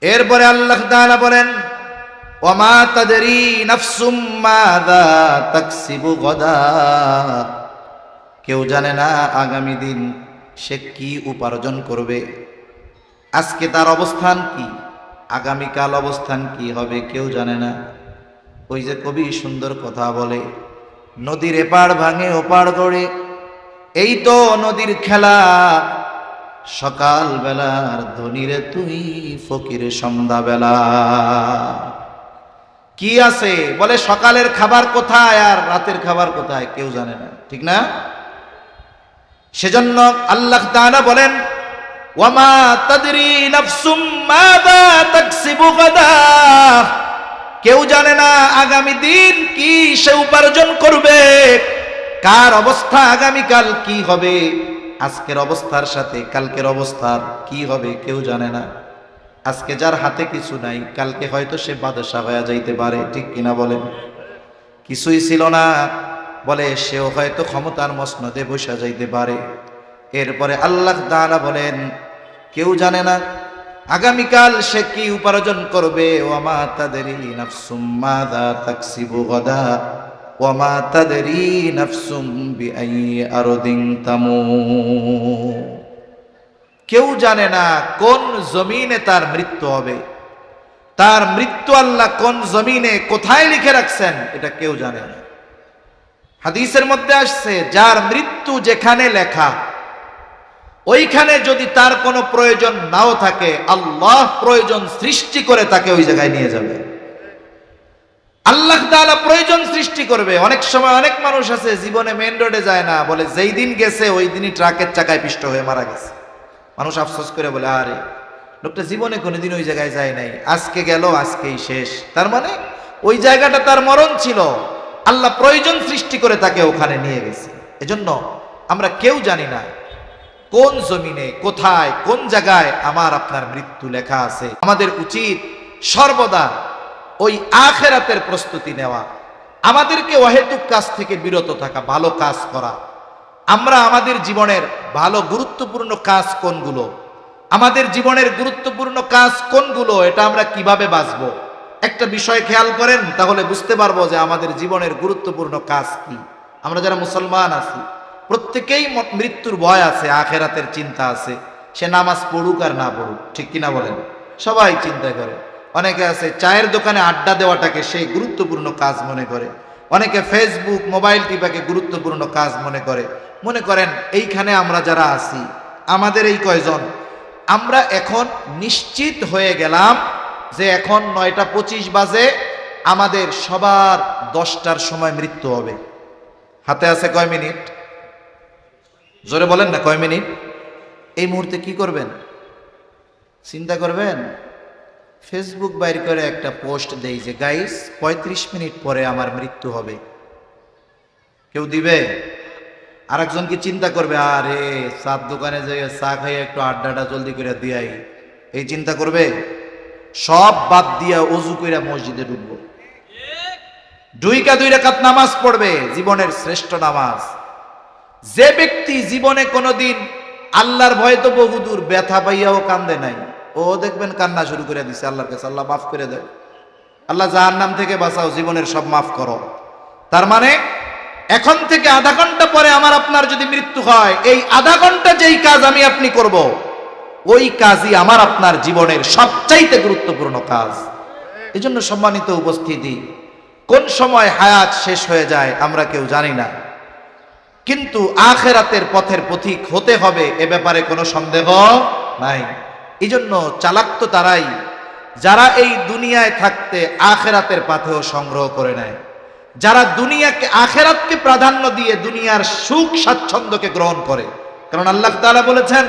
এরপরে আল্লাহ তাআলা বলেন, ওয়ামা তাদরি নাফসুম মাযা তাকসিবু গাদা, কেউ জানে না আগামী দিন সে কি উপার্জন করবে। আজকে তার অবস্থান কি, আগামীকাল অবস্থান কি হবে কেউ জানে না। ওই যে কবি সুন্দর কথা বলে, নদীর এপার ভাঙে ওপার গড়ে, এই তো নদীর খেলা, সকাল বেলার ধনীরে তুই ফকিরে সন্ধ্যাবেলা। কি আছে বলে, সকালের খাবার কোথায় আর রাতের খাবার কোথায় কেউ জানে না, ঠিক না? সেজন্য আল্লাহ তাআলা বলেন, ওয়ামা তাদরি নাফসুম মাযা তাকসিবু গাদা, কেউ জানে না আগামী দিন কি সে উপার্জন করবে, কার অবস্থা আগামীকাল কি হবে, আজকের অবস্থার সাথে কালকের অবস্থার কি হবে কেউ জানে না। আজকে যার হাতে কিছু নাই, কালকে হয়তো সে বাদশা হয়ে যাইতে পারে, ঠিক কিনা বলেন? কিছুই ছিল না বলে সেও হয়তো ক্ষমতার মসনদে বসে যাইতে পারে। এরপরে আল্লাহ তাআলা বলেন, কেউ জানে না আগামীকাল সে কি উপার্জন করবে। ওয়ামা তাদরি নাফসুম মাযা তাকসিবু গাদা ওয়ামা তাদরি নাফসুম বিআইয়ি আরদিন তামুত, কেউ জানে না কোন জমিনে তার মৃত্যু হবে। তার মৃত্যু আল্লাহ কোন জমিনে কোথায় লিখে রাখছেন এটা কেউ জানে না। হাদিসের মধ্যে আসছে, যার মৃত্যু যেখানে লেখা ওইখানে যদি তার কোনো প্রয়োজন নাও থাকে, আল্লাহ প্রয়োজন সৃষ্টি করে তাকে ওই জায়গায় নিয়ে যাবে। আল্লাহ তাআলা প্রয়োজন সৃষ্টি করবে। অনেক সময় অনেক মানুষ আছে জীবনে মেইন রোডে যায় না, বলে যেই দিন গেছে ওই দিনই ট্রাকের চাকায় পিষ্ট হয়ে মারা গেছে। মানুষ আফসোস করে বলে, আরে লোকটা জীবনে কোনোদিন ওই জায়গায় যায় নাই, আজকে গেল আজকেই শেষ। তার মানে ওই জায়গাটা তার মরণ ছিল, আল্লাহ প্রয়োজন সৃষ্টি করে তাকে ওখানে নিয়ে গেছে। এজন্য আমরা কেউ জানি না কোন জমিনে কোথায় কোন জায়গায় আমার আপনার মৃত্যু লেখা আছে। আমাদের উচিত সর্বদা ওই আখিরাতের প্রস্তুতি নেওয়া, আমাদেরকে অহেতুক কাজ থেকে বিরত থাকা, ভালো কাজ করা। আমরা আমাদের জীবনের ভালো গুরুত্বপূর্ণ কাজ কোনগুলো, আমাদের জীবনের গুরুত্বপূর্ণ কাজ কোনগুলো, এটা আমরা কিভাবে বাঁচবো একটা বিষয় খেয়াল করেন, তাহলে বুঝতে পারবো যে আমাদের জীবনের গুরুত্বপূর্ণ কাজ কি। আমরা যারা মুসলমান আছি প্রত্যেকেই মৃত্যুর ভয় আছে, আখিরাতের চিন্তা আছে, সে নামাজ পড়ুক আর না পড়ুক, ঠিক কিনা বলেন? সবাই চিন্তা করে। অনেকে আছে চায়ের দোকানে আড্ডা দেওয়াটাকে সেই গুরুত্বপূর্ণ কাজ মনে করে, অনেকে ফেসবুক মোবাইল টিপাকে গুরুত্বপূর্ণ কাজ মনে করে। মনে করেন এইখানে আমরা যারা আছি, আমাদের এই কয়জন, আমরা এখন নিশ্চিত হয়ে গেলাম যে এখন 9:25 বাজে, আমাদের সবার 10টার সময় মৃত্যু হবে। হাতে আছে কয় মিনিট? জোরে বলেন না, কয় মিনিট? এই মুহূর্তে কি করবেন চিন্তা করবেন? ফেসবুক বাইর করে একটা পোস্ট দেই যে গাইস 35 মিনিট পরে আমার মৃত্যু হবে। কেউ দিবে? আরেকজন কি চিন্তা করবে, আরে চার দোকানে যেয়ে চা খাইয়ে একটু আড্ডাটা জলদি করে দিয়াই, এই চিন্তা করবে? সব বাদ দিয়া ওযু কইরা মসজিদে ঢুকবো, 2 রাকাত নামাজ পড়বে, জীবনের শ্রেষ্ঠ নামাজ। যে ব্যক্তি জীবনে কোনোদিন আল্লাহর ভয় তো বহুদূর, ব্যথা পাইয়াও কান্দে নাই, ও দেখবেন কান্না শুরু করে দিছে আল্লাহর কাছে, আল্লাহ মাফ করে দেয়, আল্লাহ জাহান্নাম থেকে বাঁচাও, জীবনের সব মাফ করো। তার মানে এখন থেকে আধা ঘন্টা পরে আমার আপনার যদি মৃত্যু হয়, এই আধা ঘন্টা যেই কাজ আমি আপনি করব, ওই কাজই আমার আপনার জীবনের সবচাইতে গুরুত্বপূর্ণ কাজ। এই জন্য সম্মানিত উপস্থিতি, কোন সময় হায়াত শেষ হয়ে যায় আমরা কেউ জানি না, কিন্তু আখিরাতের পথের পথিক হতে হবে এ ব্যাপারে কোনো সন্দেহ নাই। এই জন্য চালাক তো তারাই যারা এই দুনিয়ায় থাকতে আখিরাতের পাথেও সংগ্রহ করে নেয়, যারা দুনিয়াকে আখিরাতকে প্রাধান্য দিয়ে দুনিয়ার সুখ স্বাচ্ছন্দ্যকে গ্রহণ করে। কারণ আল্লাহ তাআলা বলেছেন,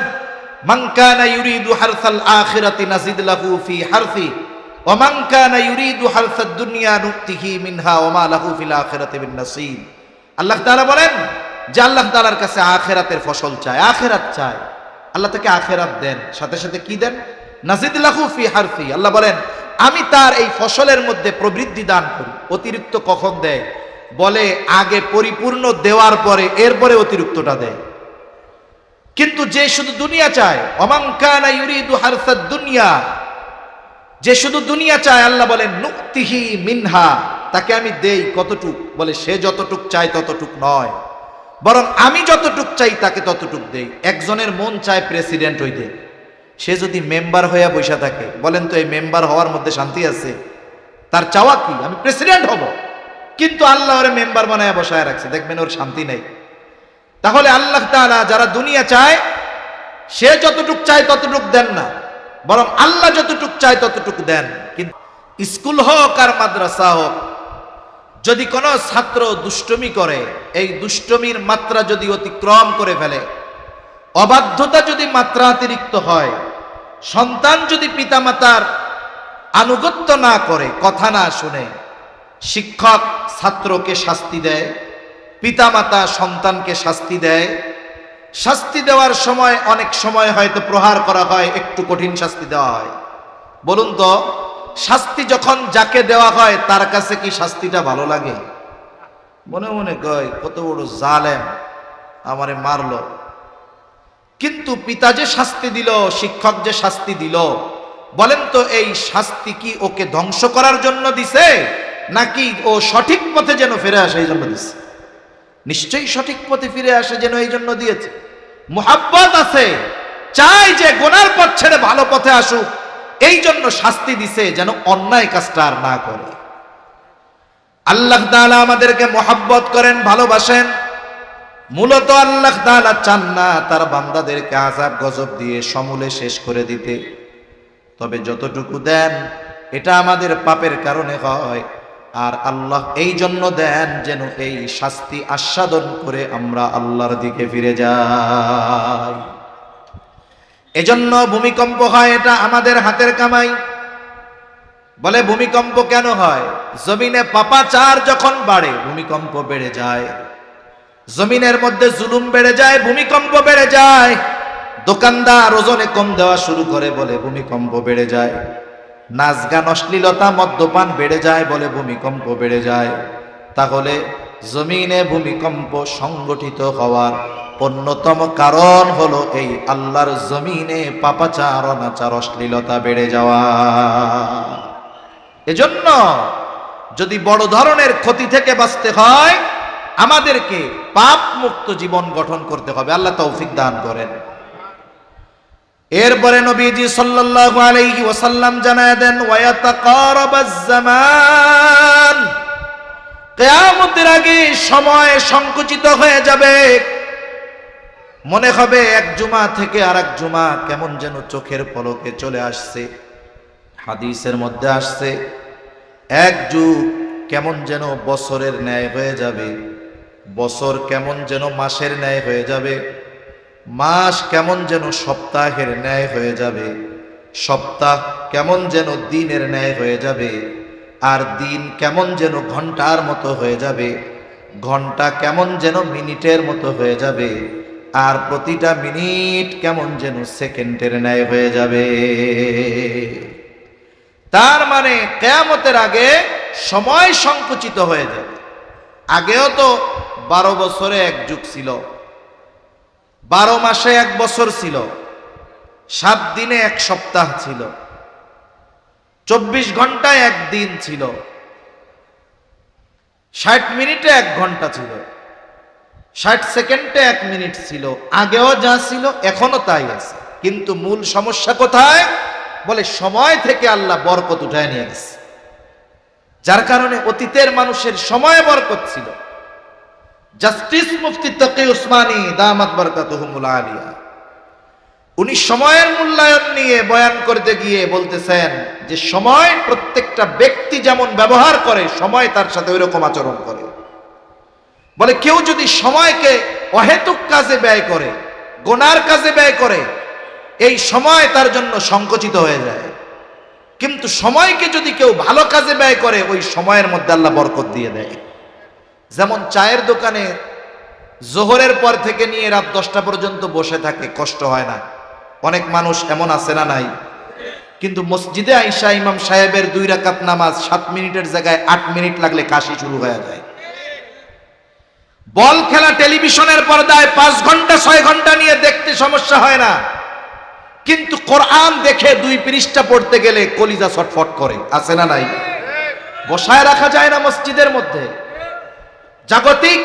মান কানা ইউরিদু হারসাল আখিরাতি নাজিদ লাহু ফি হারসি ওয়া মান কানা ইউরিদু হারসাদ দুনিয়া নুতিহি মিনহা ওয়া মা লাহু ফিল আখিরাতি মিন নাসিব। আল্লাহ তাআলা বলেন যে আল্লাহ তাআলার কাছে আখিরাতের ফসল চায়, আখিরাত চায়, আল্লাহ তাকে আখিরাত দেন, সাথে সাথে কি দেন? নাজিদ লাহু ফি হারসি। আল্লাহ বলেন আমি তার এই ফসলের মধ্যে প্রবৃদ্ধি দান করি। অতিরিক্ত কখন দেয়? বলে আগে পরিপূর্ণ দেওয়ার পরে এরপরে অতিরিক্তটা দেয়। কিন্তু যে শুধু দুনিয়া চায়, ওমান কানা ইউরিদু হারসাদ দুনিয়া, যে শুধু দুনিয়া চায়, আল্লাহ বলেন নুক্তিহি মিনহা, তাকে আমি দেই কতটুক, বলে সে যতটুক চায় ততটুক নয়, বরং আমি যতটুক চাই তাকে ততটুক দেই। একজনের মন চায় প্রেসিডেন্ট হইতে, সে যদি মেম্বার হইয়া বসে থাকে, বলেন তো এই মেম্বার হওয়ার মধ্যে শান্তি আছে? তার চাওয়া কি আমি প্রেসিডেন্ট হব, কিন্তু আল্লাহ ওরে মেম্বার বানায় বসায় রাখছে, দেখবেন ওর শান্তি নেই। তাহলে আল্লাহ তাআলা যারা দুনিয়া চায়, সে যতটুক চায় ততটুক দেন না, বরং আল্লাহ যতটুক চায় ততটুক দেন। কিন্তু স্কুল হোক আর মাদ্রাসা হোক, যদি কোনো ছাত্র দুষ্টমি করে, এই দুষ্টমির মাত্রা যদি অতিক্রম করে ফেলে, অবাধ্যতা যদি মাত্রাতিরিক্ত হয়, সন্তান যদি পিতামাতার আনুগত্য না করে, কথা না শুনে, শিক্ষক ছাত্রকে শাস্তি দেয়, পিতামাতা সন্তানকে শাস্তি দেয়, শাস্তি দেওয়ার সময় অনেক সময় হয়তো প্রহার করা হয়, একটু কঠিন শাস্তি দেওয়া হয়। বলুন তো, শাস্তি যখন যাকে দেওয়া হয় তার কাছে কি শাস্তিটা ভালো লাগে? মনে মনে কয় কত বড় জালেম, আমারে মারলো। কিন্তু পিতা যে শাস্তি দিল, শিক্ষক যে শাস্তি দিল, বলেন তো এই শাস্তি কি ওকে ধ্বংস করার জন্য দিছে, নাকি ও সঠিক পথে যেন ফিরে আসে এই জন্য দিছে? নিশ্চয়ই সঠিক পথে ফিরে আসে যেন এই জন্য দিয়েছে। মুহাব্বত আছে, চাই যে গুনার পথ ছেড়ে ভালো পথে আসুক, এই জন্য শাস্তি দিছে যেন অন্যায় কাজটা আর না করে। আল্লাহ তাআলা আমাদেরকে মুহাব্বত করেন, ভালোবাসেন। মূলত আল্লাহ তাআলা চান না তার বান্দাদেরকে আযাব গজব দিয়ে সমূলে শেষ করে দিতে, তবে যতটুকু দেন এটা আমাদের পাপের কারণে হয়, আর আল্লাহ এই জন্য দেন যেন এই শাস্তি আস্বাদন করে আমরা আল্লাহর দিকে ফিরে যাই। এজন্য ভূমিকম্প হয়, এটা আমাদের হাতের কামাই। বলে ভূমিকম্প কেন হয়? জমিনে পাপাচার যখন বাড়ে ভূমিকম্প বেড়ে যায়, জমিনের মধ্যে জুলুম বেড়ে যায়, ভূমিকম্প বেড়ে যায়। দোকানদার ওজনে কম দেওয়া শুরু করে, বলে ভূমিকম্প বেড়ে যায়। নাচ গান অশ্লীলতা মদ্যপান বেড়ে যায়, বলে ভূমিকম্প বেড়ে যায়। তাহলে জমিনে ভূমিকম্প সংগঠিত হওয়ার অন্যতম কারণ হলো এই আল্লাহর জমিনে পাপাচার অনাচার অশ্লীলতা বেড়ে যাওয়া। এজন্য যদি বড় ধরনের ক্ষতি থেকে বাঁচতে হয়, আমাদেরকে পাপ মুক্ত জীবন গঠন করতে হবে। আল্লাহ তৌফিক দান করেন। এরপরে নবীজি সাল্লাল্লাহু আলাইহি ওয়াসাল্লাম জানায় দেন, ওয়ায়াতাকারাবাজ জামান, কিয়ামতের আগে সময় সংকুচিত হয়ে যাবে। মনে হবে এক জুমা থেকে আরেক জুমা কেমন যেন চোখের পলকে চলে আসছে। হাদিসের মধ্যে আসছে, এক যুগ কেমন যেন বছরের ন্যায় হয়ে যাবে, বছর কেমন যেন মাসের ন্যায় হয়ে যাবে, মাস কেমন যেন সপ্তাহের ন্যায় হয়ে যাবে, সপ্তাহ কেমন যেন দিনের ন্যায় হয়ে যাবে, আর দিন কেমন যেন ঘন্টার মতো হয়ে যাবে, ঘন্টা কেমন যেন মিনিটের মতো হয়ে যাবে, আর প্রতিটা মিনিট কেমন যেন সেকেন্ডের ন্যায় হয়ে যাবে। তার মানে কিয়ামতের আগে সময় সংকুচিত হয়ে যাবে। আগেও তো 12 বছরে এক যুগ ছিল, 12 মাসে এক বছর ছিল, 7 দিনে এক সপ্তাহ ছিল, 24 ঘন্টায় এক দিন ছিল, 60 মিনিটে 1 ঘন্টা ছিল, 60 সেকেন্ডে 1 মিনিট ছিল। আগেও যা ছিল এখনো তাই আছে, কিন্তু মূল সমস্যা কোথায়? বলে সময় থেকে আল্লাহ বরকত উঠায় নিয়ে গেছে, যার কারণে অতীতের মানুষের সময়ে বরকত ছিল। জাস্টিস মুফতি তকি উসমানী দামাত বরকাতুহুমুল আলিয়া, উনি সময়ের মূল্যায়ন নিয়ে বয়ান করতে গিয়ে বলতেছেন যে সময় প্রত্যেকটা ব্যক্তি যেমন ব্যবহার করে, সময় তার সাথে ওইরকম আচরণ করে। বলে কেউ যদি সময়কে অহেতুক কাজে ব্যয় করে, গুনার কাজে ব্যয় করে, এই সময় তার জন্য সংকুচিত হয়ে যায়। কিন্তু সময়কে যদি কেউ ভালো কাজে ব্যয় করে, ওই সময়ের মধ্যে আল্লাহ বরকত দিয়ে দেয়। যেমন চায়ের দোকানে জোহরের পর থেকে নিয়ে রাত 10টা পর্যন্ত বসে থাকে, কষ্ট হয় না? অনেক মানুষ এমন আছে না নাই? কিন্তু মসজিদে আইসা ইমাম সাহেবের 2 রাকাত নামাজ 7 মিনিটের জায়গায় 8 মিনিট লাগলে কাশি শুরু হয়ে যায়। বল খেলা টেলিভিশনের পর্দায় 5 ঘন্টা 6 ঘন্টা নিয়ে দেখতে সমস্যা হয় না, কিন্তু কোরআন দেখে 2 পৃষ্ঠা পড়তে গেলে কলিজা ছটফট করে, আছে না নাই? বসায় রাখা যায় না মসজিদের মধ্যে। জাগতিক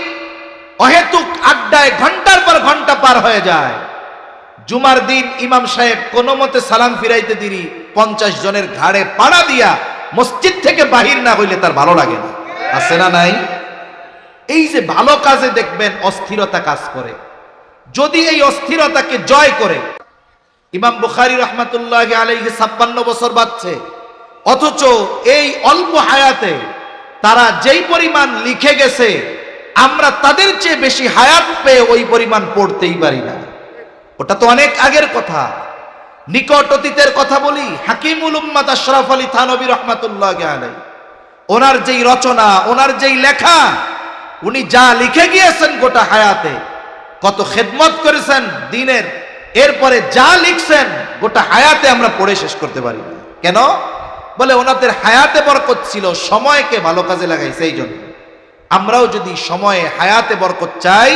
অহেতুক আড্ডায় ঘন্টার পর ঘন্টা পার হয়ে যায়। জুমার দিন ইমাম সাহেব কোনো মতে সালাম ফিরাইতে দিরি 50 জনের ঘাড়ে পাড়া দিয়া মসজিদ থেকে বাহির না হইলে তার ভালো লাগে না, আছে না নাই? এই যে ভালো কাজে দেখবেন অস্থিরতা কাজ করে, যদি এই অস্থিরতাকে জয় করে, ইমাম বুখারী রাহমাতুল্লাহি আলাইহি 56 বছর বাঁচছে, অথচ এই অল্প হায়াতে তারা যেই পরিমাণ লিখে গেছে আমরা তাদের চেয়ে বেশি হায়াত পেয়ে ওই পরিমাণ পড়তেই পারি না। ওটা তো অনেক আগের কথা, নিকট অতীতের কথা বলি। হাকিমুল উম্মাত আশরাফ আলী থানভী রাহমাতুল্লাহি আলাইহি, ওনার যেই রচনা, ওনার যেই লেখা, উনি যা লিখে গিয়েছেন গোটা হায়াতে, কত খেদমত করেছেন দ্বীনের, এরপরে যা লিখছেন গোটা হায়াতে আমরা পড়ে শেষ করতে পারি না। কেন? বলে ওনাদের হায়াতে বরকত ছিল, সময়কে ভালো কাজে লাগাইছে। এই জন্য আমরাও যদি সময়ে হায়াতে বরকত চাই,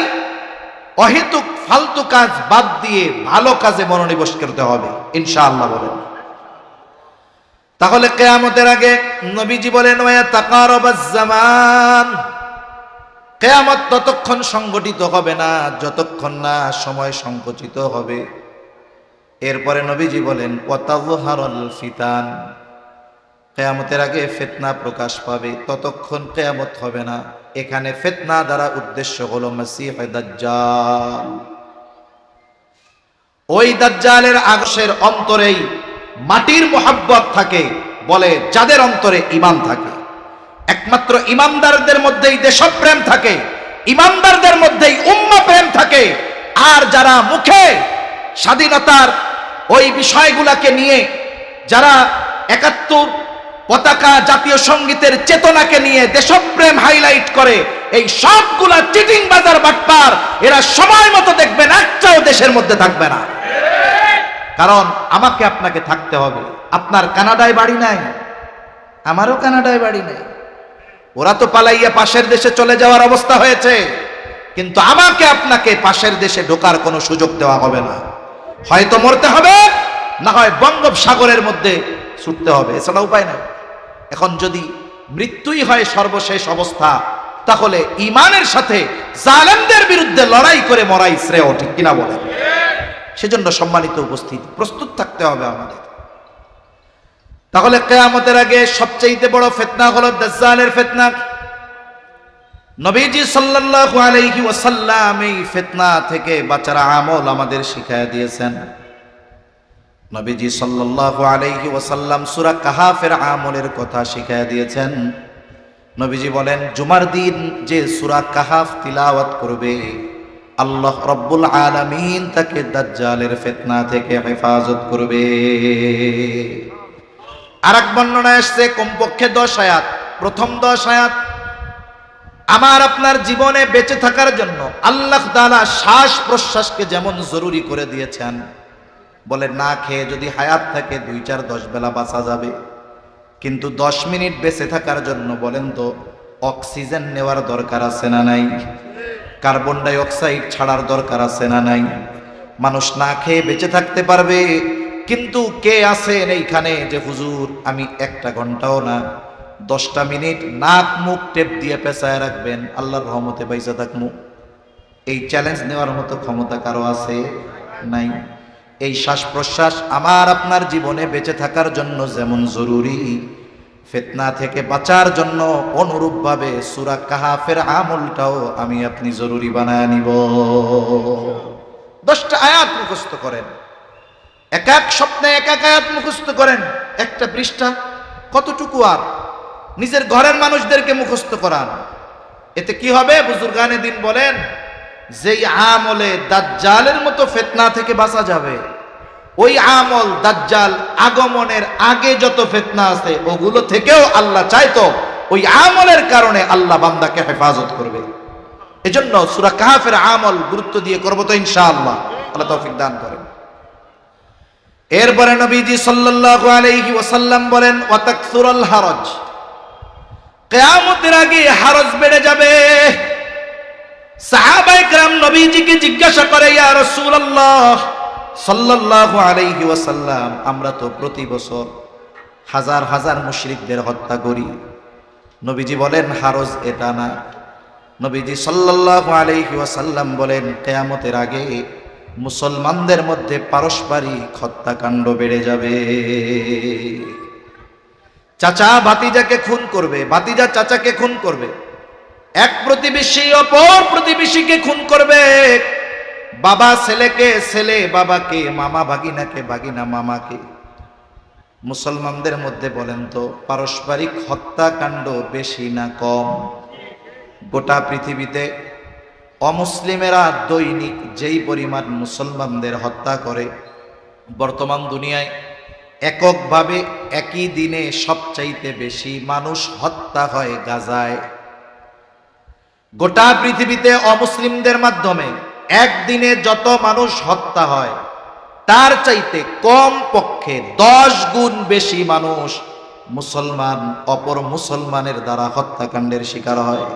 অহেতুক ফালতু কাজ বাদ দিয়ে ভালো কাজে মনোনিবেশ করতে হবে ইনশাআল্লাহ। বলেন তাহলে কিয়ামতের আগে নবীজি বলেন ওয়া তাকারাবাজ জামান, কিয়ামত ততক্ষণ সংগঠিত হবে না যতক্ষণ না সময় সংকুচিত হবে। এরপরে নবীজি বলেন ওয়াতাযহারুল ফিতান, কিয়ামতের আগে ফিতনা প্রকাশ পাবে, ততক্ষণ কিয়ামত হবে না। এখানে ফিতনা দ্বারা উদ্দেশ্য হলো মাসীহ দাজ্জাল। ওই দাজ্জালের আগসের অন্তরেই মাটির মোহাব্বত থাকে, বলে যাদের অন্তরে ঈমান থাকে। একমাত্র ঈমানদারদের মধ্যেই দেশপ্রেম থাকে, ঈমানদারদের মধ্যেই উম্মাহ প্রেম থাকে। আর যারা মুখে স্বাধীনতার ওই বিষয়গুলোকে নিয়ে, যারা ৭১ পতাকা, জাতীয় সঙ্গীতের চেতনাকে নিয়ে দেশপ্রেম হাইলাইট করে, এই সবগুলা চিটিং বাজার বাটপার, এরা সময় মতো দেখবেন একটাও দেশের মধ্যে থাকবে না। কারণ আমাকে আপনাকে থাকতে হবে। আপনার কানাডায় বাড়ি নাই, আমারও কানাডায় বাড়ি নাই, ওরা তো পালাইয়া পাশের দেশে চলে যাওয়ার অবস্থা হয়েছে, কিন্তু আমাকে আপনাকে পাশের দেশে ঢোকার কোনো সুযোগ দেওয়া হবে না। হয়তো মরতে হবে, না হয় বঙ্গোপসাগরের মধ্যে ছুটতে হবে, এছাড়া উপায় নাই। এখন যদি মৃত্যুই হয় সর্বশেষ অবস্থা, তাহলে ঈমানের সাথে জালেমদের বিরুদ্ধে লড়াই করে মরাই শ্রেয়, ঠিক কিনা বলেন? সেজন্য সম্মানিত উপস্থিতি, প্রস্তুত থাকতে হবে আমাদের। তাহলে কিয়ামতের আগে সবচেয়ে বড় ফিতনা হলো দাজ্জালের ফিতনা। নবীজি সাল্লাল্লাহু আলাইহি ওয়াসাল্লাম এই ফিতনা থেকে বাঁচার আমল আমাদের শিখায়া দিয়েছেন। নবীজি সাল্লাল্লাহু আলাইহি ওয়াসাল্লাম সূরা কাহাফের আমলের কথা শিখায়া দিয়েছেন। নবীজি বলেন জুমার দিন যে সূরা কাহাফ তিলাওয়াত করবে, আল্লাহ রাব্বুল আলামিন তাকে দাজ্জালের ফিতনা থেকে হেফাজত করবে। আরেক বর্ণনায় আসছে কমপক্ষে 10 আয়াত। প্রথম 10 আয়াত আমার আপনার জীবনে বেঁচে থাকার জন্য আল্লাহ তাআলা শ্বাস প্রশ্বাসকে যেমন জরুরি করে দিয়েছেন, বলে না খেয়ে যদি হায়াত থাকে 2-4-10 বেলা বাঁচা যাবে, কিন্তু 10 মিনিট বেঁচে থাকার জন্য বলেন তো অক্সিজেন নেওয়ার দরকার আছে না নাই? কার্বন ডাই অক্সাইড ছাড়ার দরকার আছে না নাই? মানুষ না খেয়ে বেঁচে থাকতে পারবে, কিন্তু কে আছেন এইখানে যে হুজুর আমি 1টা ঘন্টাও না 10টা মিনিট নাক মুখ টেপ দিয়ে পেঁচায় রাখবেন, আল্লাহর রহমতে বাইচা থাকমু? এই চ্যালেঞ্জ নেওয়ার মতো ক্ষমতা কারো আছে? নাই। এই শ্বাস প্রশ্বাস আমার আপনার জীবনে বেঁচে থাকার জন্য যেমন জরুরি, ফিতনা থেকে বাঁচার জন্য অনুরূপভাবে সূরা কাহাফের আমলটাও আমি আপনি জরুরি বানায় নিব। 10টা আয়াত মুখস্থ করেন, এক এক স্বপ্নে এক এক আয়াত মুখস্থ করেন। 1টা পৃষ্ঠা কতটুকু? আর নিজের ঘরের মানুষদেরকে মুখস্থ করান। এতে কি হবে? বুজুর্গানে দিন বলেন যেই আমলে দাজ্জালের মতো ফিতনা থেকে বাঁচা যাবে, ওই আমল দাজ্জাল আগমনের আগে যত ফিতনা আছে ওগুলো থেকেও আল্লাহ চাইতো ওই আমলের কারণে আল্লাহ বান্দাকে হেফাজত করবে। এজন্য সূরা কাহাফের আমল গুরুত্ব দিয়ে করব তো ইনশাআল্লাহ। আল্লাহ তৌফিক দান করেন। এরপরে নবীজি সাল্লাল্লাহু আলাইহি ওয়াসাল্লাম বলেন ওয়া তাকসুরুল হারাজ, কিয়ামতের আগে হারাজ বেড়ে যাবে। সাহাবায়ে কেরাম নবীজিকে জিজ্ঞাসা করে ইয়া রাসূলুল্লাহ সাল্লাল্লাহু আলাইহি ওয়াসাল্লাম, আমরা তো প্রতি বছর হাজার হাজার মুশরিকদের হত্যা করি। নবীজি বলেন হারজ এটা না। নবীজি সাল্লাল্লাহু আলাইহি ওয়াসাল্লাম বলেন কিয়ামতের আগে মুসলমানদের মধ্যে পারস্পরিক হত্যাকাণ্ড বেড়ে যাবে। চাচা ভাতিজাকে খুন করবে, ভাতিজা চাচাকে খুন করবে, এক প্রতিবেশী অপর প্রতিবেশীকে খুন করবে, বাবা ছেলেকে, ছেলে বাবাকে, মামা ভাগিনাকে, ভাগিনা মামাকে। মুসলমানদের মধ্যে বলেন তো পারস্পরিক হত্যাকাণ্ড বেশি না কম? গোটা পৃথিবীতে অমুসলিমেরা দৈনিক যেই পরিমাণ মুসলমানদের হত্যা করে, বর্তমান দুনিয়ায় এককভাবে একই দিনে সবচাইতে বেশি মানুষ হত্যা হয় গাজায়। গোটা পৃথিবীতে অমুসলিমদের মাধ্যমে একদিনে যত মানুষ হত্যা হয় তার চাইতে কম পক্ষে 10 গুণ বেশি মানুষ মুসলমান অপর মুসলমানের দ্বারা হত্যাকাণ্ডের শিকার হয়।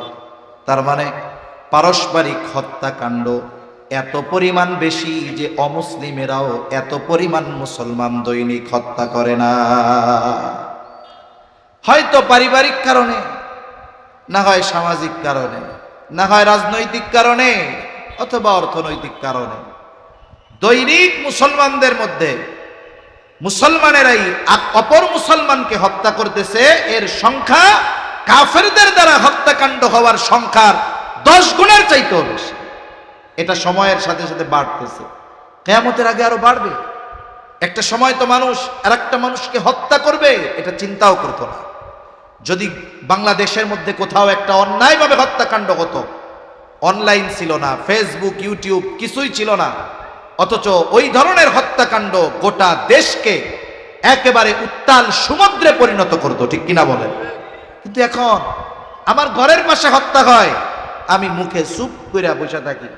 তার মানে পারস্পরিক হত্যাকাণ্ড এত পরিমাণ বেশি যে অমুসলিমেরাও এত পরিমাণ মুসলমান দৈনিক হত্যা করে না। হয়তো পারিবারিক কারণে, না হয় সামাজিক কারণে, না হয় রাজনৈতিক কারণে, অথবা অর্থনৈতিক কারণে দৈনিক মুসলমানদের মধ্যে মুসলমানেরাই অপর মুসলমানকে হত্যা করতেছে। এর সংখ্যা কাফেরদের দ্বারা হত্যাকাণ্ড হওয়ার সংখ্যার 10 গুণের চাইতেও বেশি। এটা সময়ের সাথে সাথে বাড়তেছে, কিয়ামতের আগে আরো বাড়বে। একটা সময় তো মানুষ আরেকটা মানুষকে হত্যা করবে এটা চিন্তাও করতো না। যদি বাংলাদেশের মধ্যে কোথাও একটা অন্যায়ভাবে হত্যাকাণ্ড হতো, অনলাইন ছিল না, ফেসবুক ইউটিউব কিছুই ছিল না, অথচ ওই ধরনের হত্যাকাণ্ড গোটা দেশকে একেবারে উত্তাল সমুদ্রে পরিণত করতো, ঠিক কিনা বলেন? কিন্তু এখন আমার ঘরের পাশে হত্যা হয়, আমি মুখে চুপ করে বসে থাকি,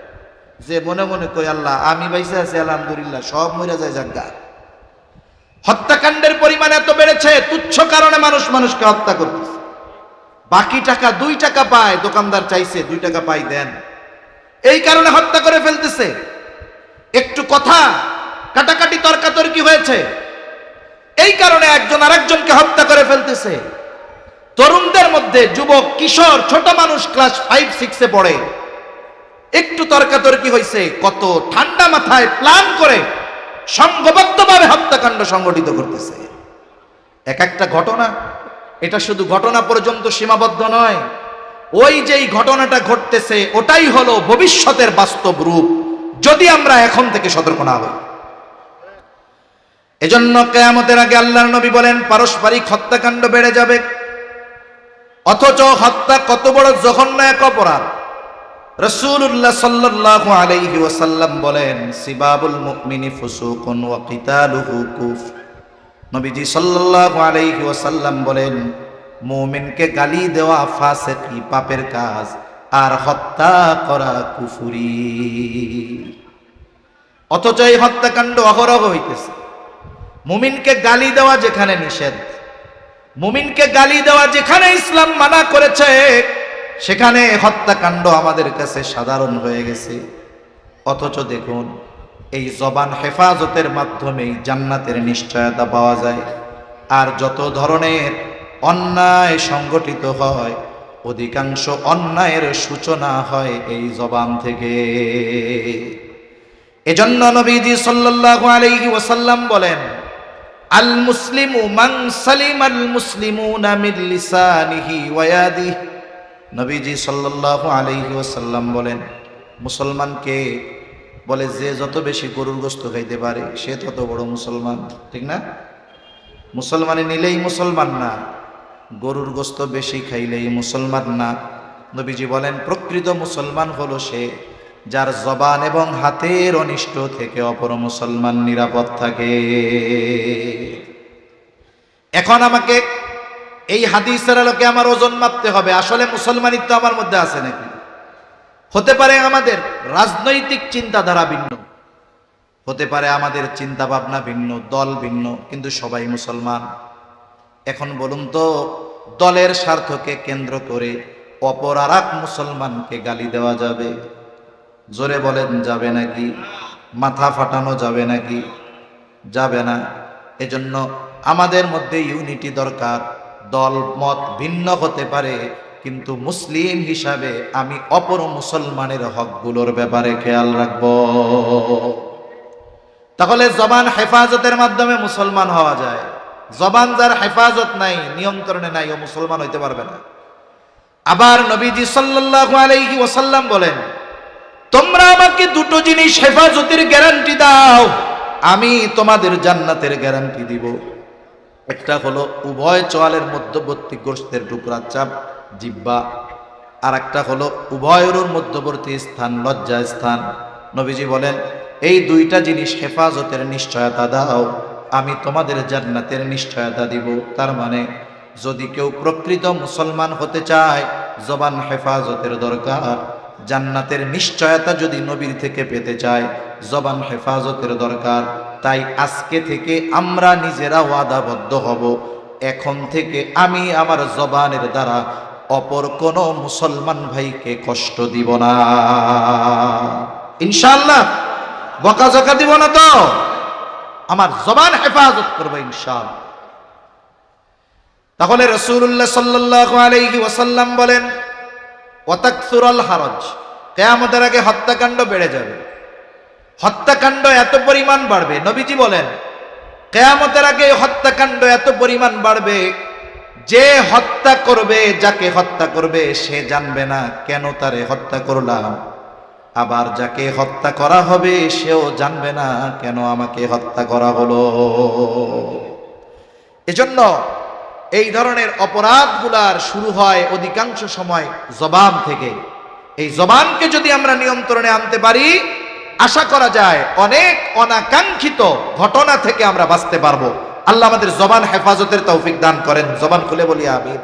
যে মনে মনে কই আল্লাহ আমি বাইসে আছি আলহামদুলিল্লাহ, সব মরে যায় জায়গা। হত্যাকাণ্ডের পরিমাণ এত বেড়েছে, তুচ্ছ কারণে মানুষ মানুষকে হত্যা করতেছে। বাকি টাকা 2 টাকা পায়, দোকানদার চাইছে 2 টাকা পাই দেন, এই কারণে হত্যা করে ফেলতেছে। একটু কথা কাটাকাটি তর্কাতর্কি হয়েছে, এই কারণে একজন আরেকজনকে হত্যা করে ফেলতেছে। তরুণদের মধ্যে যুবক কিশোর ছোট মানুষ ক্লাস 5-6 এ পড়ে, একটু তর্কাতর্কি হয়েছে, কত ঠান্ডা মাথায় প্ল্যান করে সংঘবদ্ধভাবে হত্যাকাণ্ড সংগঠিত করতেছে। এক একটা ঘটনা, এটা শুধু ঘটনা পর্যন্ত সীমাবদ্ধ নয়, ওই যেই ঘটনাটা ঘটতেছে ওটাই হলো ভবিষ্যতের বাস্তব রূপ, যদি আমরা এখন থেকে সতর্ক না হই। এজন্য কিয়ামতের আগে আল্লাহর নবী বলেন পারস্পরিক হত্যাকাণ্ড বেড়ে যাবে। অথচ হত্যা কত বড় জঘন্য এক অপরাধ। রাসূলুল্লাহ সাল্লাল্লাহু আলাইহি ওয়াসাল্লাম বলেন সিবাবুল মুমিনি ফুসুকুন ওয়া কিতালুহু কুফর। নবীজি সাল্লাল্লাহু আলাইহি ওয়াসাল্লাম বলেন মুমিনকে গালি দেওয়া ফাসিকি পাপের কাজ, আর হত্যা করা কুফরি। অথচ এই হত্যাকাণ্ড অহরহ হইতেছে। মুমিনকে গালি দেওয়া যেখানে নিষেধ, মুমিনকে গালি দেওয়া যেখানে ইসলাম মানা করেছে, সেখানে হত্যাকাণ্ড আমাদের কাছে সাধারণ হয়ে গেছে। অথচ দেখুন এই জবান হেফাজতের মাধ্যমেই জান্নাতের নিশ্চয়তা পাওয়া যায়। আর যত ধরনের অন্যায় সংগঠিত হয়, অধিকাংশ অন্যায়ের সূচনা হয় এই জবান থেকে। এজন্য নবীজি সাল্লাল্লাহু আলাইহি ওয়াসাল্লাম বলেন আল মুসলিমু মান সালিমাল মুসলিমুনা মিন লিসানিহি ওয়া ইয়াদিহি। নবীজি সাল্লাল্লাহু আলাইহি ওয়াসাল্লাম বলেন মুসলমানকে বলে যে যত বেশি গরুর গোশত খাইতে পারে সে তত বড় মুসলমান, ঠিক না? মুসলমানে নিলেই মুসলমান না, গরুর গোশত বেশি খাইলেই মুসলমান না। নবীজি বলেন প্রকৃত মুসলমান হলো সে যার জবান এবং হাতের অনিষ্ট থেকে অপর মুসলমান নিরাপদ থাকে। এখন আমাকে এই হাদিসের আলোকে আমার ওজন মাপতে হবে, আসলে মুসলমানিত্ব আমার মধ্যে আছে নাকি? হতে পারে আমাদের রাজনৈতিক চিন্তাধারা ভিন্ন, হতে পারে আমাদের চিন্তা ভাবনা ভিন্ন, দল ভিন্ন, কিন্তু সবাই মুসলমান। এখন বলুন তো দলের স্বার্থকে কেন্দ্র করে অপর আর এক মুসলমানকে গালি দেওয়া যাবে? জোরে বলেন যাবে নাকি? মাথা ফাটানো যাবে নাকি? যাবে না। এজন্য আমাদের মধ্যে ইউনিটি দরকার। দল মত ভিন্ন হতে পারে, কিন্তু মুসলিম হিসাবে আমি অপর মুসলমানের হকগুলোর ব্যাপারে খেয়াল রাখব। তাহলে জবান হেফাজতের মাধ্যমে মুসলমান হওয়া যায়। জবান যার হেফাজত নাই, নিয়ন্ত্রণে নাই, ও মুসলমান হইতে পারবে না। আবার নবীজি সাল্লাল্লাহু আলাইহি ওয়াসাল্লাম বলেন, তোমরা আমাকে দুটো জিনিস হেফাজতের গ্যারান্টি দাও, আমি তোমাদের জান্নাতের গ্যারান্টি দিব। একটা হলো উভয় চোয়ালের মধ্যবর্তী গোশতের টুকরা চাপ জিহ্বা, আর একটা হলো উভয়ের মধ্যবর্তী স্থান লজ্জা স্থান। নবীজি বলেন, এই দুইটা জিনিস হেফাজতের নিশ্চয়তা দাও, আমি তোমাদের জান্নাতের নিশ্চয়তা দিব। তার মানে যদি কেউ প্রকৃত মুসলমান হতে চায়, জবান হেফাজতের দরকার। জান্নাতের নিশ্চয়তা যদি নবীর থেকে পেতে চায়, জবান হেফাজতের দরকার। তাই আজকে থেকে আমরা নিজেরা ওয়াদাবদ্ধ হব, এখন থেকে আমি আমার জবানের দ্বারা অপর কোন মুসলমান ভাইকে কষ্ট দিব না, ইনশাআল্লাহ। বকাঝকা দিব না তো, আমার জবান হেফাজত করবো ইনশাআল্লাহ। তাহলে রাসূলুল্লাহ সাল্লাল্লাহু আলাইহি ওয়াসাল্লাম বলেন, ওয়াতাকসুরাল হারাজ, কিয়ামতের আগে হত্যাকাণ্ড বেড়ে যাবে। হত্যাকাণ্ড এত পরিমাণ বাড়বে, নবীজি বলেন কিয়ামতের আগে হত্যাকাণ্ড এত পরিমাণ বাড়বে, যে হত্যা করবে, যাকে হত্যা করবে সে জানবে না কেন তারে হত্যা করলাম, আবার যাকে হত্যা করা হবে সেও জানবে না কেন আমাকে হত্যা করা হলো। এজন্য এই ধরনের অপরাধগুলার শুরু হয় অধিকাংশ সময় জবান থেকে। এই জবানকে যদি আমরা নিয়ন্ত্রণে আনতে পারি, আশা করা যায় অনেক অনাকাঙ্ক্ষিত ঘটনা থেকে আমরা বাঁচতে পারবো। আল্লাহ আমাদের জবান হেফাজতের তৌফিক দান করেন। জবান খুলে বলি আমিন।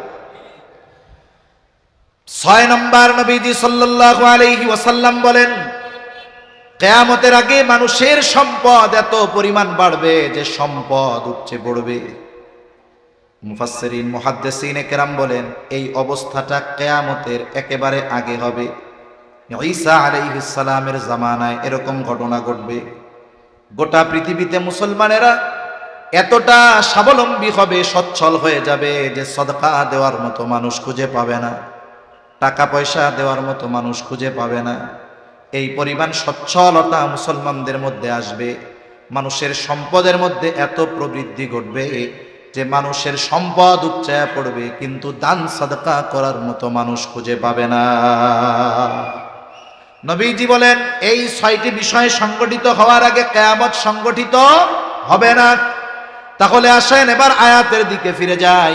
6 নম্বর, নবীজি সাল্লাল্লাহু আলাইহি ওয়াসাল্লাম বলেন, কিয়ামতের আগে মানুষের সম্পদ এত পরিমাণ বাড়বে যে সম্পদ উপচে পড়বে। মুফাসসিরিন মুহাদ্দিসিন কেরাম বলেন, এই অবস্থাটা কিয়ামতের একেবারে আগে হবে। ঈসা আলাইহিস সালামের জামানায় এরকম ঘটনা ঘটবে। গোটা পৃথিবীতে মুসলমানেরা এতটা স্বাবলম্বী হবে, সচ্ছল হয়ে যাবে যে সদকা দেওয়ার মতো মানুষ খুঁজে পাবে না, টাকা পয়সা দেওয়ার মতো মানুষ খুঁজে পাবে না। এই পরিমাণ সচ্ছলতা মুসলমানদের মধ্যে আসবে। মানুষের সম্পদের মধ্যে এত প্রবৃদ্ধি ঘটবে যে মানুষের সম্পদ উপচায়া পড়বে, কিন্তু দান সাদকা করার মতো মানুষ খুঁজে পাবে না। নবীজি বলেন, এই 6টি বিষয় সংগঠিত হওয়ার আগে কিয়ামত সংগঠিত হবে না। তাহলে আসেন এবার আয়াতের দিকে ফিরে যাই।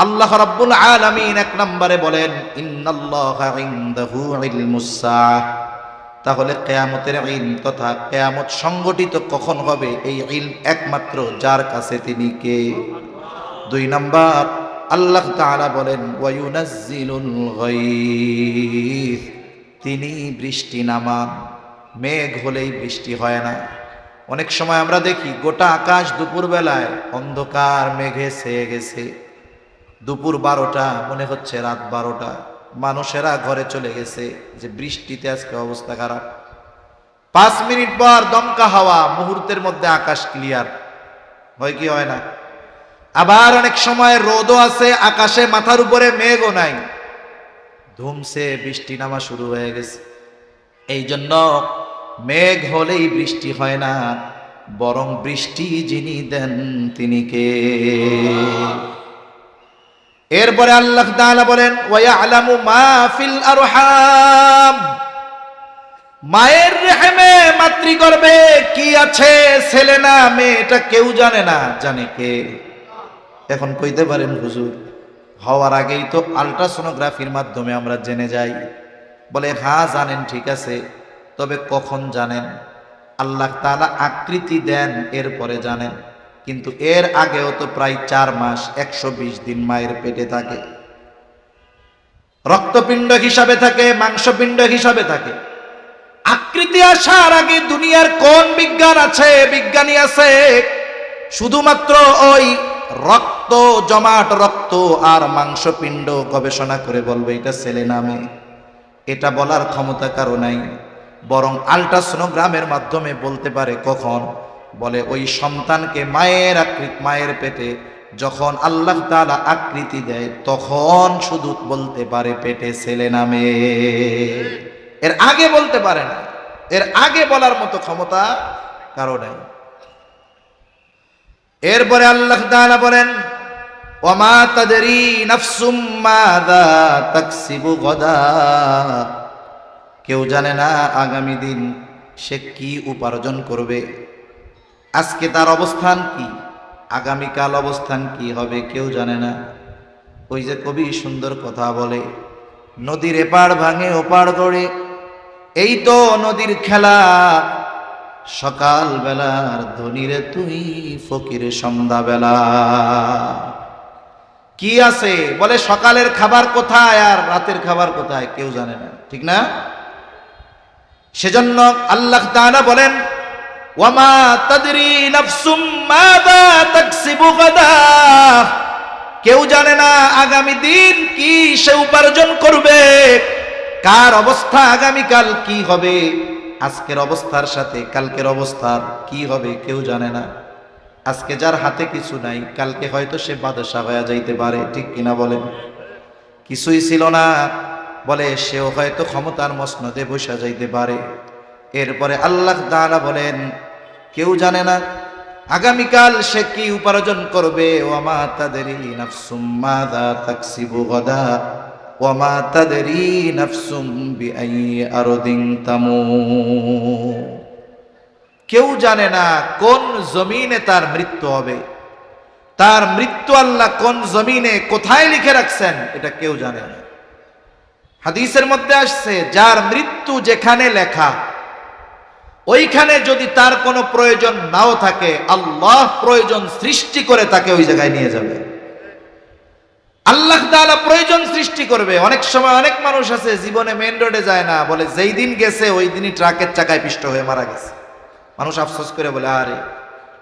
আল্লাহ রাব্বুল আলামিন 1 নম্বরে বলেন, ইন্নাল্লাহা ইনদাহু ইলমুস সাআহ। তাহলে কিয়ামতের ইলম তথা কিয়ামত সংগঠিত কখন হবে, এই ইলম একমাত্র যার কাছে তিনি কে? 2 নম্বর, আল্লাহ তাআলা বলেন, ওয়া ইউনাজ্জিলুল গায়থ, তিনি বৃষ্টি নামান। মেঘ হলেই বৃষ্টি হয় না। অনেক সময় আমরা দেখি গোটা আকাশ দুপুর বেলায় অন্ধকার মেঘে ছেয়ে গেছে। দুপুর 12টা, মনে হচ্ছে রাত 12টা, মানুষেরা ঘরে চলে গেছে যে বৃষ্টিতে আজকে অবস্থা খারাপ। 5 মিনিট পর দমকা হাওয়া, মুহূর্তের মধ্যে আকাশ ক্লিয়ার হয় কি হয় না? আবার অনেক সময় রোদও আছে, আকাশে মাথার উপরে মেঘও নাই, ধুমসে বৃষ্টি নামা শুরু হয়ে গেছে। এই জন্য মেঘ হলেই বৃষ্টি হয় না, বরং বৃষ্টি যিনি দেন তিনি কে? এরপরে আল্লাহ তাআলা বলেন, ওয়া ইয়ালামু মা ফিল আরহাম, মায়ের রেহেমে মাতৃগর্ভে কি আছে, ছেলে না মেয়ে, এটা কেউ জানে না, জানে কে? এখন কইতে পারেন হুজুর, হওয়ার আগেই তো আল্ট্রাসোনোগ্রাফির মাধ্যমে আমরা জেনে যাই। বলে হ্যাঁ জানেন, ঠিক আছে, তবে কখন জানেন? আল্লাহ তাআলা আকৃতি দেন, এরপরে জানেন। কিন্তু এর আগেও তো প্রায় 4 মাস 120 দিন মায়ের পেটে থাকে, রক্তপিণ্ড হিসাবে থাকে, মাংসপিণ্ড হিসাবে থাকে। আকৃতি আসার আগে দুনিয়ার কোন বিজ্ঞান আছে, বিজ্ঞানী আছে শুধুমাত্র ওই রক্ত, জমাট রক্ত আর মাংসপিণ্ড গবেষণা করে বলবে এটা ছেলে না মেয়ে। এটা বলার ক্ষমতা কারো নাই। বরং আল্ট্রাসোনোগ্রামের মাধ্যমে বলতে পারে কখন, বলে ওই সন্তানকে মায়ের পেটে যখন আল্লাহ তাআলা আকৃতি দেয় তখন শুধু বলতে পারে পেটে ছেলে নামে, এর আগে বলতে পারে না। এর আগে বলার মতো ক্ষমতা কারো নাই। এরপরে আল্লাহ তাআলা বলেন ওয়ামা তাদরি নাফসুম মাযা তাকসিবু গাদা, কেউ জানে না আগামী দিন সে কি উপার্জন করবে, আজকে তার অবস্থান কি, আগামীকাল অবস্থান কি হবে কেউ জানে না। ওই যে কবি সুন্দর কথা বলে, নদীর এপার ভাঙে ওপার গড়ে, এই তো নদীর খেলা, সকাল বেলার ধনীরে তুই ফকির সন্ধ্যাবেলা। কি আছে বলে সকালের খাবার কোথায় আর রাতের খাবার কোথায় কেউ জানে না, ঠিক না? সেজন্য আল্লাহ তাআলা বলেন ওয়ামা তাদরি নাফসুম মাযা তাকসিবু গাদা, কেউ জানে না আগামী দিন কি সে উপার্জন করবে, কার অবস্থা আগামীকাল কি হবে, আজকের অবস্থার সাথে কালকের অবস্থার কি হবে কেউ জানে না। আজকে যার হাতে কিছু নাই কালকে হয়তো সে বাদশা হয়ে যাইতে পারে, ঠিক কিনা বলেন? কিছুই ছিল না বলে সেও হয়তো ক্ষমতার মসনদে বসে যাইতে পারে। এরপরে আল্লাহ তাআলা বলেন কেউ জানে না আগামীকাল সে কি উপার্জন করবে। ওয়ামা তাদরি নাফসুম মাযা তাকসিবু গাদা ওয়ামা তাদরি নাফসুম বিআইয়ি আরদিন তামুত, কেউ জানে না কোন জমিনে তার মৃত্যু হবে, তার মৃত্যু আল্লাহ কোন জমিনে কোথায় লিখে রাখছেন এটা কেউ জানে না। হাদিসের মধ্যে আসছে যার মৃত্যু যেখানে লেখা ওইখানে যদি তার কোনো প্রয়োজন নাও থাকে আল্লাহ প্রয়োজন সৃষ্টি করে তাকে ওই জায়গায় নিয়ে যাবে। আল্লাহ তাআলা প্রয়োজন সৃষ্টি করবে। অনেক সময় অনেক মানুষ আছে জীবনে মেইন রোডে যায় না, বলে যেই দিন গেছে ওই দিনই ট্রাকের চাকায় পিষ্ট হয়ে মারা গেছে। মানুষ আফসোস করে বলে আরে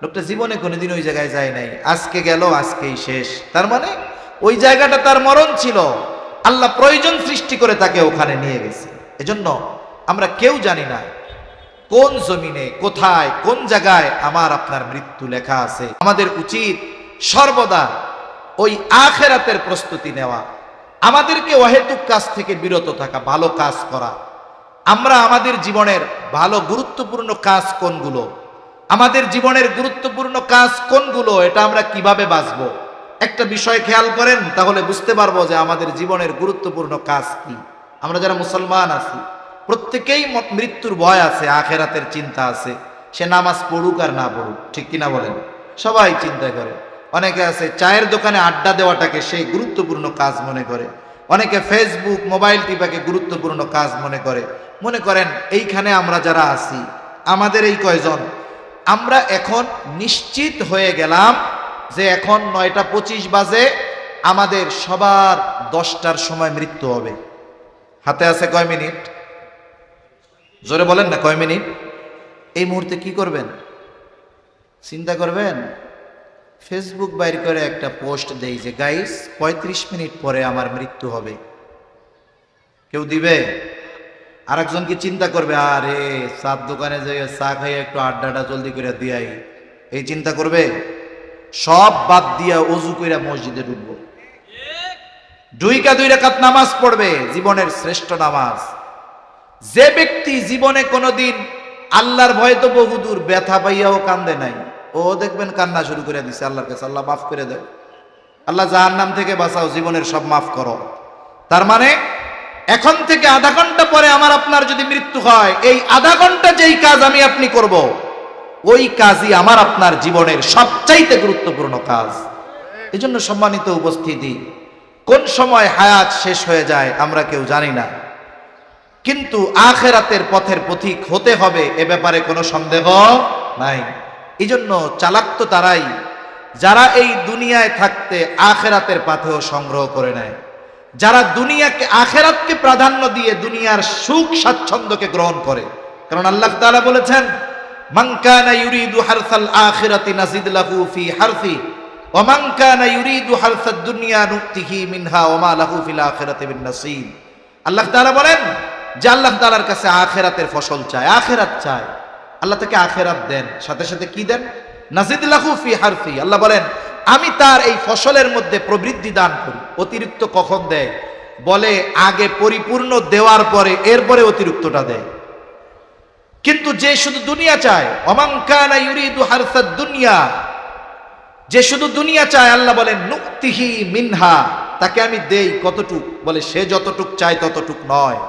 লোকটা জীবনে কোনোদিন ওই জায়গায় যায় নাই, আজকে গেল আজকেই শেষ। তার মানে ওই জায়গাটা তার মরণ ছিল, আল্লাহ প্রয়োজন সৃষ্টি করে তাকে ওখানে নিয়ে গেছে। এজন্য আমরা কেউ জানি না কোন জমিনে কোথায় কোন জায়গায় আমার আপনার মৃত্যু লেখা আছে। আমাদের উচিত সর্বদা ওই আখিরাতের প্রস্তুতি নেওয়া, আমাদেরকে অহেতুক কাজ থেকে বিরত থাকা, ভালো কাজ করা। আমরা আমাদের জীবনের ভালো গুরুত্বপূর্ণ কাজ কোনগুলো, আমাদের জীবনের গুরুত্বপূর্ণ কাজ কোনগুলো, এটা আমরা কিভাবে বাঁচবো একটা বিষয় খেয়াল করেন তাহলে বুঝতে পারবো যে আমাদের জীবনের গুরুত্বপূর্ণ কাজ কি। আমরা যারা মুসলমান আছি প্রত্যেকেই মৃত্যুর ভয় আছে, আখেরাতের চিন্তা আছে, সে নামাজ পড়ুক আর না পড়ুক, ঠিক কিনা বলেন? সবাই চিন্তা করে। অনেকে আছে চায়ের দোকানে আড্ডা দেওয়াটাকে সেই গুরুত্বপূর্ণ কাজ মনে করে, অনেকে ফেসবুক মোবাইল টিপাকে গুরুত্বপূর্ণ কাজ মনে করে। মনে করেন এইখানে আমরা যারা আছি আমাদের এই কয়জন, আমরা এখন নিশ্চিত হয়ে গেলাম যে এখন 9:25 বাজে, আমাদের সবার 10টার সময় মৃত্যু হবে। হাতে আছে কয় মিনিট? জোরে বলেন না, কয় মিনিট? এই মুহূর্তে কি করবেন চিন্তা করবেন? ফেসবুক বাইর করে একটা পোস্ট দেই যে গাইস 35 মিনিট পরে আমার মৃত্যু হবে, কেউ দিবে? আরেকজন কি চিন্তা করবে আরে চার দোকানে যাই চা খাই একটু আড্ডাটা জলদি করে দিয়াই, এই চিন্তা করবে? সব বাদ দিয়া ওযু কইরা মসজিদে ঢুকবো, দুই রাকাত নামাজ পড়বে, জীবনের শ্রেষ্ঠ নামাজ। যে ব্যক্তি জীবনে কোনোদিন আল্লাহর ভয় তো বহুদূর, ব্যথা পাইয়াও কান্দে নাই, ও দেখবেন কান্না শুরু করে দিছে আল্লাহর কাছে, আল্লাহ মাফ করে দেয়, আল্লাহ জাহান্নাম থেকে বাঁচাও, জীবনের সব মাফ করো। তার মানে এখন থেকে আধা ঘন্টা পরে আমার আপনার যদি মৃত্যু হয়, এই আধা ঘন্টা যেই কাজ আমি আপনি করব ওই কাজই আমার আপনার জীবনের সবচাইতে গুরুত্বপূর্ণ কাজ। এই জন্য সম্মানিত উপস্থিতি, কোন সময় হায়াত শেষ হয়ে যায় আমরা কেউ জানি না, কিন্তু আখিরাতের পথের পথিক হতে হবে এ ব্যাপারে কোনো সন্দেহ নাই। এই জন্য চালাক তো তারাই যারা এই দুনিয়ায় থাকতে আখিরাতের পাথেও সংগ্রহ করে নেয়, যারা দুনিয়াকে আখিরাতকে প্রাধান্য দিয়ে দুনিয়ার সুখ স্বাচ্ছন্দ্যকে গ্রহণ করে। কারণ আল্লাহ তাআলা বলেছেন মান কানা ইউরিদু হারসাল আখিরাতি নাজিদ লাহু ফি হারসি ওয়া মান কানা ইউরিদু হারসাদ দুনিয়া নুতিহি মিনহা ওয়া মা লাহু ফিল আখিরাতি মিন নাসিব। আল্লাহ তাআলা বলেন যে আল্লাহ তাআলার কাছে আখিরাতের ফসল চায়, আখিরাত চায়, আল্লাহ তাকে আখিরাত দেন, সাথে সাথে কি দেন? নাজিদ লাহু ফি হারফি। আল্লাহ বলেন আমি তার এই ফসলের মধ্যে প্রবৃদ্ধি দান করি। অতিরিক্ত কখন দেয়? বলে আগে পরিপূর্ণ দেওয়ার পরে এরপরে অতিরিক্তটা দেয়। কিন্তু যে শুধু দুনিয়া চায়, ওমান কানা ইউরিদু হারসাদ দুনিয়া, যে শুধু দুনিয়া চায়, আল্লাহ বলেন নুক্তিহি মিনহা, তাকে আমি দেই কতটুক? বলে সে যতটুক চায় ততটুক নয়,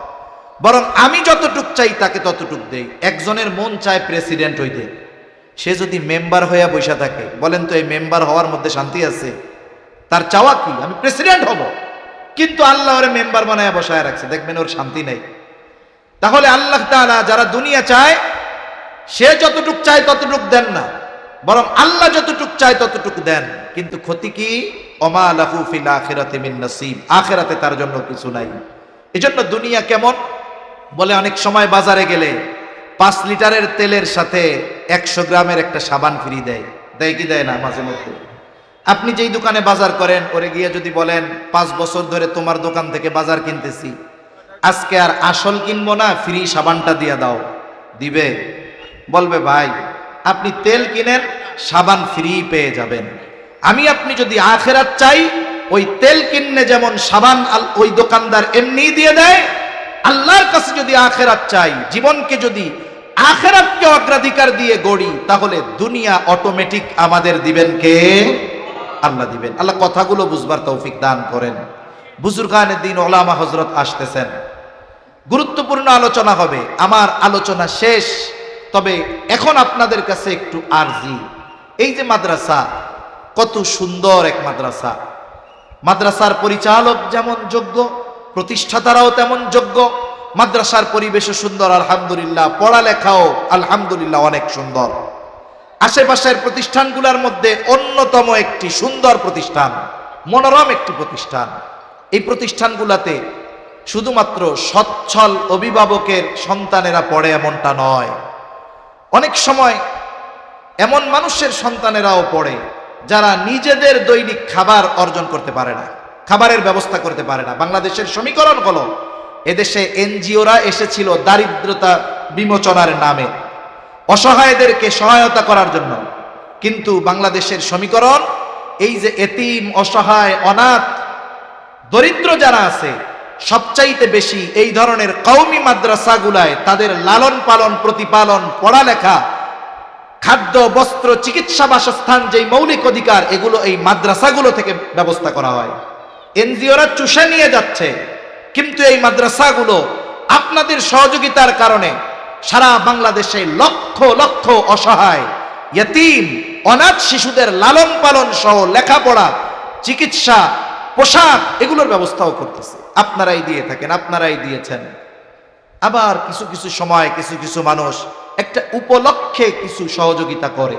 বরং আমি যতটুক চাই তাকে ততটুক দেই। একজনের মন চায় প্রেসিডেন্ট হইতে, সে যদি মেম্বার হইয়া বসে থাকে, বলেন তো এই মেম্বার হওয়ার মধ্যে শান্তি আছে? তার চাওয়া কি? আমি প্রেসিডেন্ট হব, কিন্তু আল্লাহ ওরে মেম্বার বানায় বসায় রাখছে, দেখবেন ওর শান্তি নেই। তাহলে আল্লাহ তাআলা যারা দুনিয়া চায়, সে যতটুক চায় ততটুক দেন না, বরং আল্লাহ যতটুক চায় ততটুক দেন। কিন্তু ক্ষতি কি? ওমা লাহু ফিল আখিরাতি মিন নসিব, আখিরাতে তার জন্য কিছু নাই। এজন্য দুনিয়া কেমন? বলে অনেক সময় বাজারে গেলে 5 লিটারের তেলের সাথে 100 গ্রামের একটা সাবান ফ্রি দেয়। দেয় কি দেয় না? মাঝে মধ্যে আপনি যেই দোকানে বাজার করেন, ওরে গিয়ে যদি বলেন 5 বছর ধরে তোমার দোকান থেকে বাজার কিনতেছি, আজকে আর আসল কিনবো না, ফ্রি সাবানটা দিয়ে দাও, দিবে? বলবে ভাই আপনি তেল কিনেন, সাবান ফ্রি পেয়ে যাবেন। আমি আপনি যদি আখিরাত চাই, ওই তেল কিনলে যেমন সাবান ওই দোকানদার এমনি দিয়ে দেয়, আল্লাহর কাছে যদি আখিরাত চাই, জীবনকে যদি আখিরাতকে অগ্রাধিকার দিয়ে গড়ি, তাহলে দুনিয়া অটোমেটিক আমাদের দিবেন কে? আল্লাহ দিবেন। আল্লাহ কথাগুলো বুঝবার তৌফিক দান করেন। বুজুর্গানে দিন ওলামা হযরত আসতেছেন, গুরুত্বপূর্ণ আলোচনা হবে। আমার আলোচনা শেষ, তবে এখন আপনাদের কাছে একটু আরজি। এই যে মাদ্রাসা, কত সুন্দর এক মাদ্রাসা, মাদ্রাসার পরিচালক যেমন যোগ্য, প্রতিষ্ঠাতারাও তেমন যোগ্য, মাদ্রাসার পরিবেশও সুন্দর আলহামদুলিল্লাহ, পড়ালেখাও আলহামদুলিল্লাহ অনেক সুন্দর। আশেপাশের প্রতিষ্ঠানগুলোর মধ্যে অন্যতম একটি সুন্দর প্রতিষ্ঠান, মনোরম একটি প্রতিষ্ঠান। এই প্রতিষ্ঠানগুলোতে শুধুমাত্র সচ্ছল অভিভাবকের সন্তানেরা পড়ে এমনটা নয়, অনেক সময় এমন মানুষের সন্তানেরাও পড়ে যারা নিজেদের দৈনিক খাবার অর্জন করতে পারে না, খাবারের ব্যবস্থা করতে পারে না। বাংলাদেশের সমীকরণ হলো, এদেশে এনজিওরা এসেছিল দারিদ্রতা বিমোচনার নামে, অসহায়দেরকে সহায়তা করার জন্য। কিন্তু বাংলাদেশের সমীকরণ এই যে এতিম, অসহায়, অনাথ, দরিদ্র যারা আছে, সবচাইতে বেশি এই ধরনের কওমি মাদ্রাসাগুলায় তাদের লালন পালন, প্রতিপালন, পড়ালেখা, খাদ্য, বস্ত্র, চিকিৎসা, বাসস্থান, যেই মৌলিক অধিকার, এগুলো এই মাদ্রাসাগুলো থেকে ব্যবস্থা করা হয়। এনজিওরা চুষে নিয়ে যাচ্ছে, কিন্তু এই মাদ্রাসাগুলো আপনাদের সহযোগিতার কারণে সারা বাংলাদেশে লক্ষ লক্ষ অসহায়, ইয়তীম, অনাথ শিশুদের লালন পালন সহ লেখাপড়া, চিকিৎসা, পোশাক, এগুলোর ব্যবস্থাও করতেছে। আপনারাই দিয়ে থাকেন, আপনারাই দিয়েছেন। আবার কিছু কিছু সময় কিছু কিছু মানুষ একটা উপলক্ষে কিছু সহযোগিতা করে।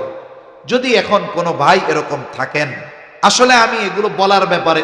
যদি এখন কোনো ভাই এরকম থাকেন, আসলে আমি এগুলো বলার ব্যাপারে